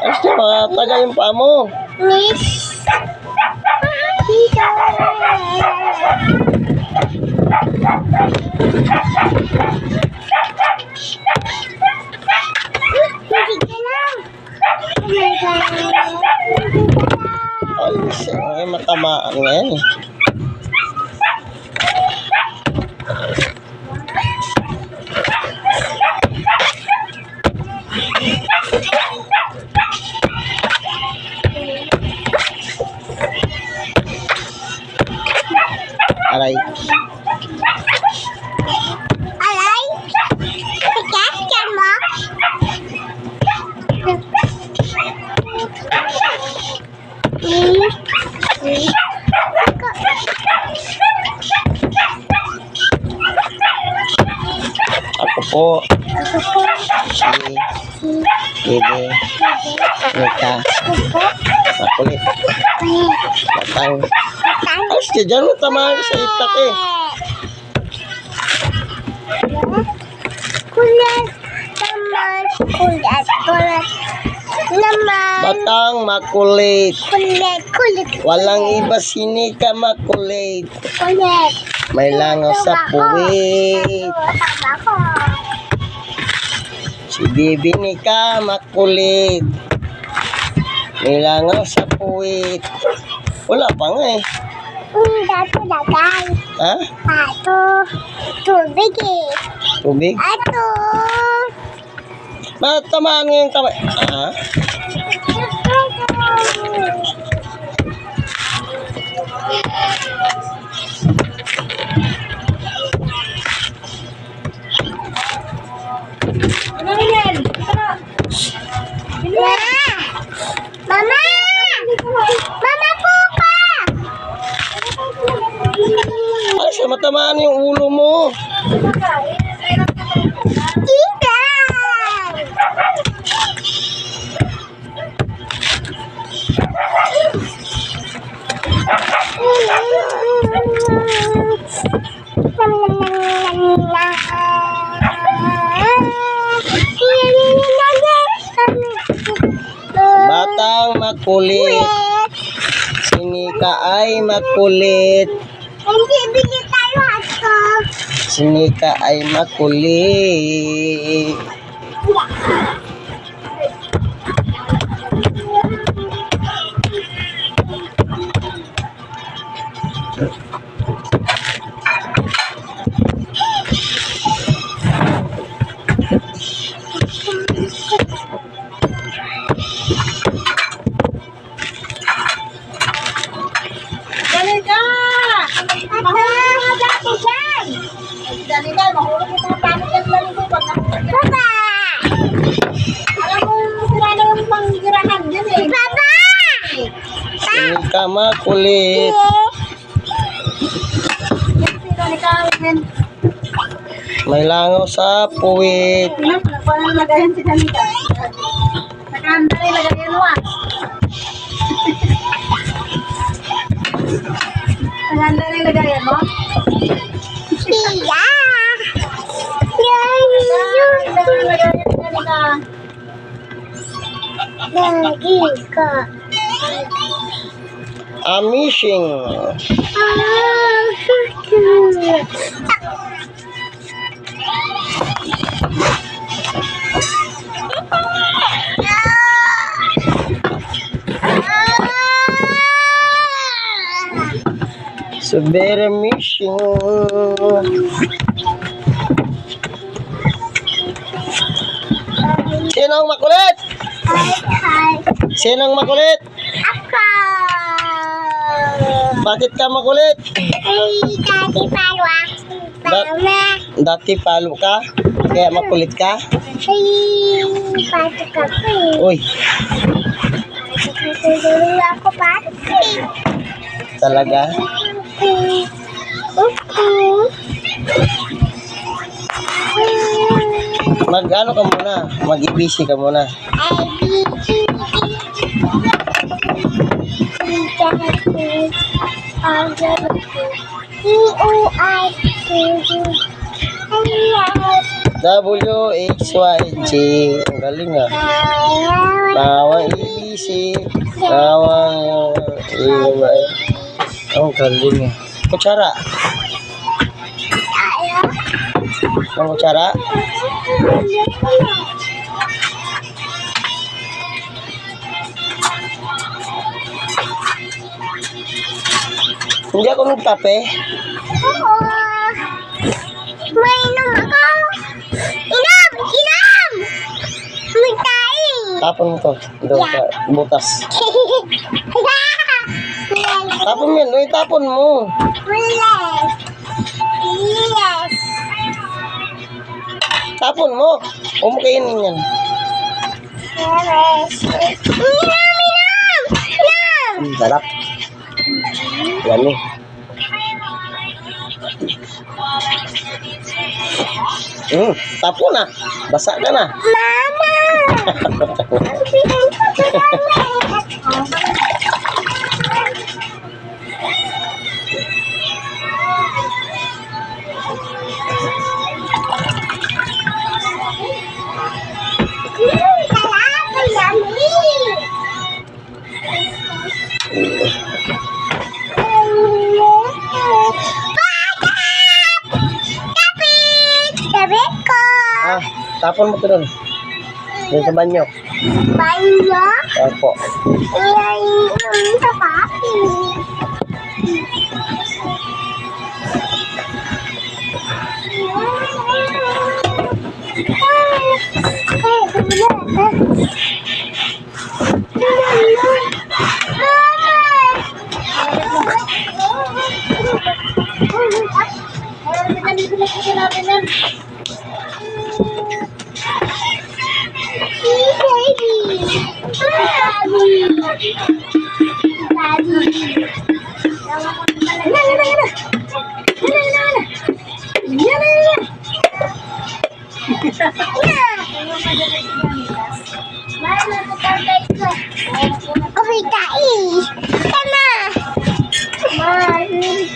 Gusto makatagal yung paa mo. Miss. Ay, ay matamaan nga yan eh. Aray. Aray? Tigas ka mo? Ako po. Si Bebe. Nika. Makulit. Matang. Ayos ka dyan. Matamaan ka sa itak eh. Kulat naman. Kulat. Kulat naman. Batang makulit. Kulit. Kulit. Walang iba sini ka makulit. Kulit. May langaw sa puwit. Tama ko. Si Bibi Nika makulit. May langaw sa puwit. Wala pa nga eh. Dato dagal. Ha? Ato. Tubig eh. Tubig? Ato. Matamaan nga yung kamay. Ha? Mama! Mama po ka! Ay, siya matamaan yung ulo mo. Tita! Batang makulit. Si Nika ay makulit. Hindi bili tayo ato. Si Nika ay makulit. Dalika! Mahulog mo dati dyan. Dalika, mahulog mo mga pamit yan dalika. Baba! Alam mo, sila na yung panggirahan dyan eh. Baba! Si Nika makulit. Yan si Dalika, yan. May langaw sa puwit. Tingnan mo, paano lagayan si Dalika? Nakahanda rin lagayan mo ah. Nakahanda rin lagayan mo? Siya! Nakahanda rin lagayan si Dalika. Lagi ka. Amazing. So cute. So very missing. Sinong makulit? Hi. Sinong makulit? Ako. Bakit ka makulit? Ay, dati palwa. Mama. Dati palo ka? Kaya makulit ka? Ay, pato ka po eh. Uy, Tutulong ako pato eh. talaga? Mag-ano ka muna? Mag-ibisi ka muna. W-H-Y-G. Ang galing ah. Bawang easy. Nawang ang galing eh. Kutsara. Ang kutsara. Hindi ako nagtape. Oo. Mainom ako. Inom! Inom! Magkain! Tapon mo to. Doon sa butas. Tapon mo yan. Uy, tapon mo. Yes. Yes. Tapon mo. Umukainin yan. Yes. Inom! Inom! Inom! Sarap. Yan eh. Tapon na. Basa ka na. Mama! Ah, tapon mo to doon. Doon sa banyo. Banyo? Opo. Iyan sa papi.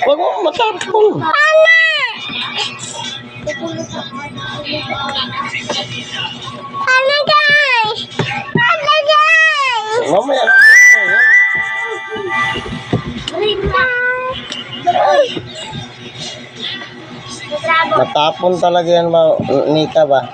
Huwag mo matapon. Mamaya na. Matapon talaga yan ba, Nika ba?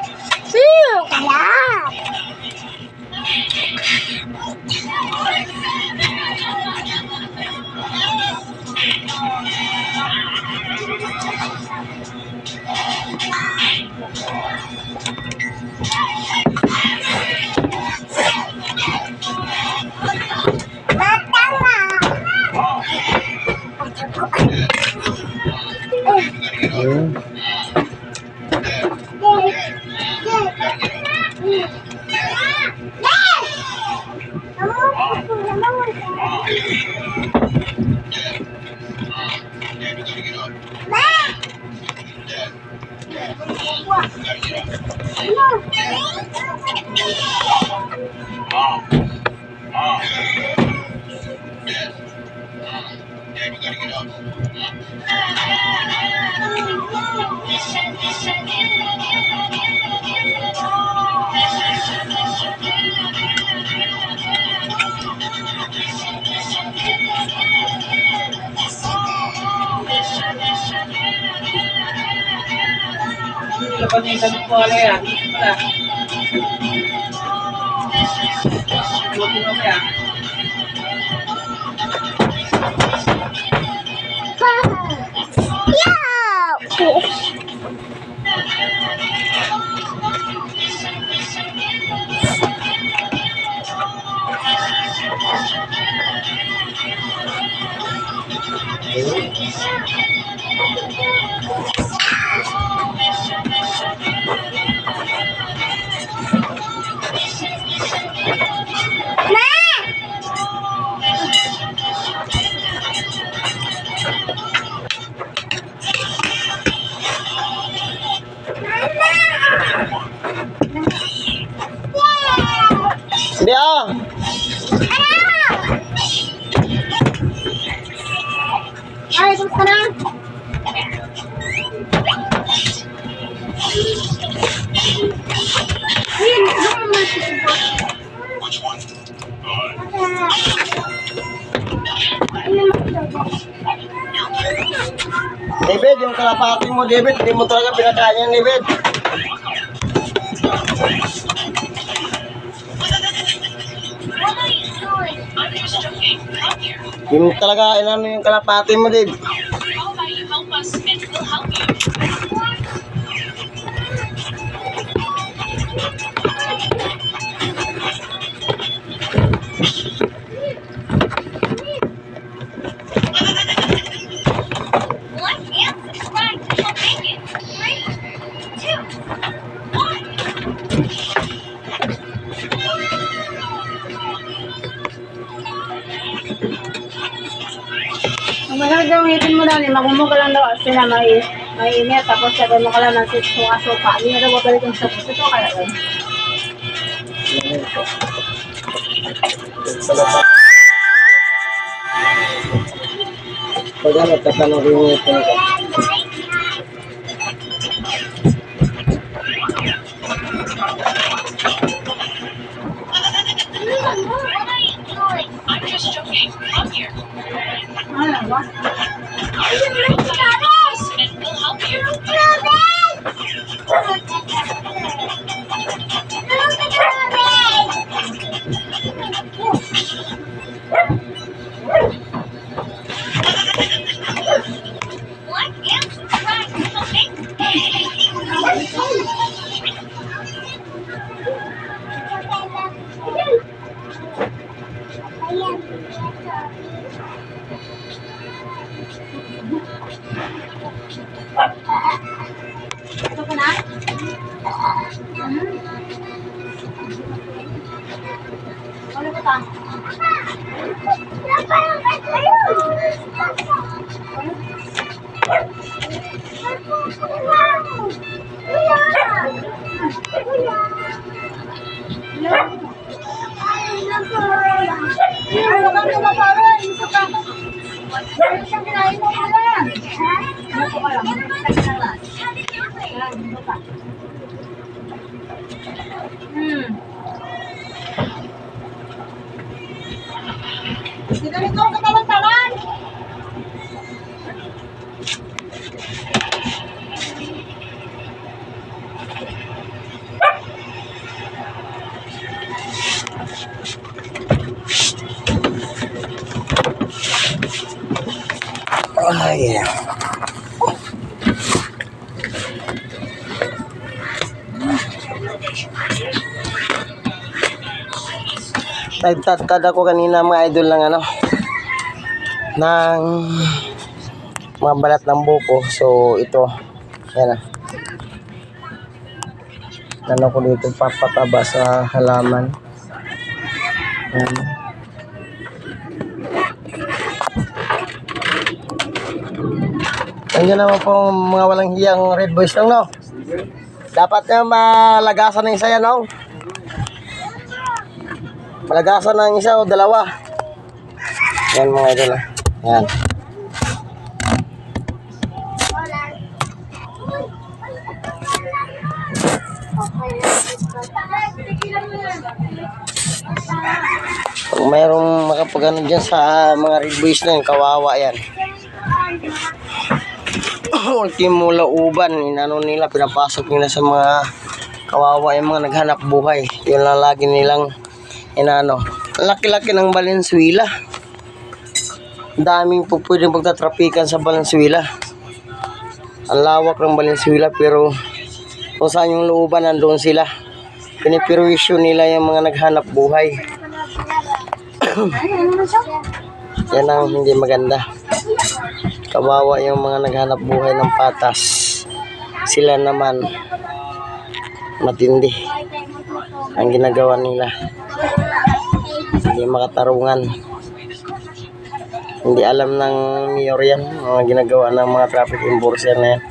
Kaya. Hindi ah. Ay, gusto na. Ayun, kalapati mo, David. Hindi mo talaga pinakain yan, David. Hindi mo talaga inano yung kalapati mo, David. Ang masarap daw ngipin mo daw, magmumog ka lang daw kasi na may init, tapos sabay mo ka lang ng suka-suka. Hindi na daw babalik yung suka. Ito kaya yun. Pag ano, tatanong rin yung ito. Ano ba? Ito ka na? Ano ba ta? Ano bang tumaparan? Isa pa. Ano siyang kinain mo pala? Ano po alam? Sino rin ko katalan-talan? Ay. Nagtatad ako kanina mga idol ng ano ng mga balat ng buko. So ito yan ano ko dito papataba sa halaman. Yan. Nandiyan naman po mga walang hiyang red boys lang, no? Dapat na malagasan ng isa yan, no? Malagasan ng isa o dalawa. Yan mga idol, ha? Yan. Kung mayroong makapagano dyan sa mga red boys na yun, kawawa yan. Ultimo lauban, inano nila, pinapasok nila sa mga kawawa yung mga naghanap buhay. Yun lang lagi nilang inano. Laki-laki ng Valenzuela. Daming po pwedeng pagtatrapikan sa Valenzuela. Ang lawak ng Valenzuela, pero kung saan yung lauban, nandoon sila. Pinipirwisyo nila yung mga naghanap buhay. Yan ang hindi maganda. Kawawa yung mga naghanap buhay ng patas. Sila naman matindi ang ginagawa nila. Hindi makatarungan. Hindi alam ng mayor yan, mga ginagawa ng mga traffic enforcer na yan.